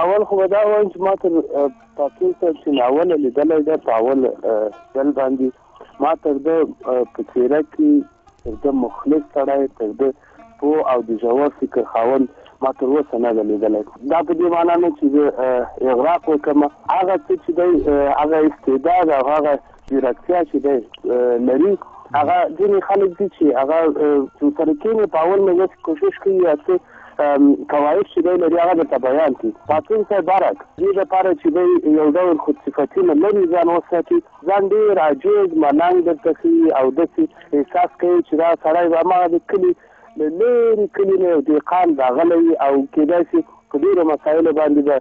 اول خو به دا وایم چې ما تر پاڅون صاحب چې ناوله لیدلی ده په اول ځل باندې ما تر ده په څېره کې تر ده مخلص سړی تر ده پوه او د ژور فکر خاوند ما تر اوسه نه ده لیدلی. دا په دې معنا نه چې زه اغراق وکړم، هغه څه چې دی هغه استعداد او هغه ځیرکتیا چې دی لري، هغه ځینې خلک دي چې هغه سره کېني په اول مجلس کوشش کوي یا څه قواعد چې دی لري هغه درته بیان کړي. پاڅون صاحب برعکس دې لپاره چې دی یو ډول خودصفتي نه لري، ځان وساتي، ځان ډېر عاجز ملنګ درته ښيي او داسې احساس کوي چې دا سړی به هماغه د کلي له لرې کلي نه یو دهقان راغلی او کېدای شي په ډېرو مسایلو باندې به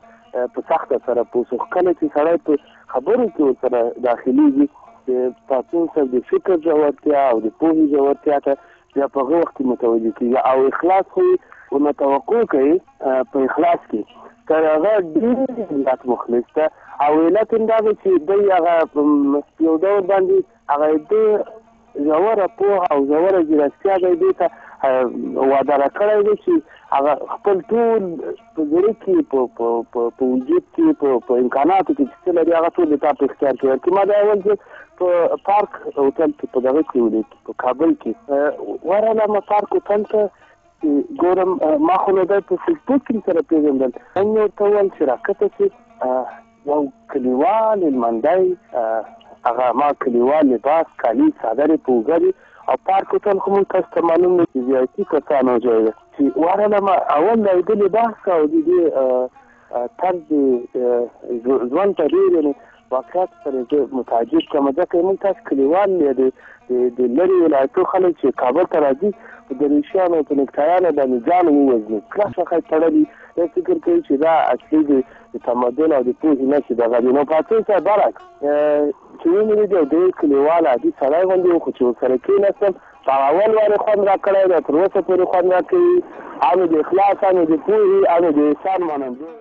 په سخته سره پوه شو. کله چې سړی په خبرو کې ورسره داخلېږي د پاڅون صاحب د فکر ژورتیا او د پوهې ژورتیا ته بیا په هغه وخت کې متوجه کېږي او اخلاص خو ورنه توقع کوي په اخلاص کې تر هغه ډېر زیات مخلص ده او علت یې دا دی چې دی هغه یو ډول باندې هغه د ژوره پوهه او ژوره ځیرکتیا دی دې ته وعده راکړی دی چې هغه خپل ټول په زړه کې په وجود کې په امکاناتو کې چې څه لري هغه ټول د تا په اختیار کې ورکړي. ما دا اول ځل په پارک هوټل کې په دغه کې ولید په کابل کې ورغلم پارک هوټل ته ګورم ما خو نو دی په فیسبوک کې سره پېژندل. مې ورته وویل چې راکښته چې یو کلیوال هلمندی هغه ما کلیوال لباس کالي څادرې په اوږه دي او پارک هوټل خو موږ تاسو ته معلوم دی چې ویایپي کسانو ځای ده چې ورغلم اول د لیدلې بحث او د دې طرز ژوند ته ډېر واقعیت سره زه متعجب کړم ځکه موږ تاسو کلیوال د لرې ولایتو خلک چې کابل ته راځي په درویشیانو په نیکټایانو باندې ځان ووژني کلک شخص تړلي دا فکر کوي چې دا اصلي د تمدن او د پوهې نښې دغه دي. نو پاڅون صاحب برعکس چې ومې لید یو ډېر کلیوال عادي سړی غوندې و خو چې ورسره کېناستم په اول وارې خوند راکړی دی تر اوسه پورې خوند راکوي، هم د اخلاص هم د پوهې هم د احسان منندوی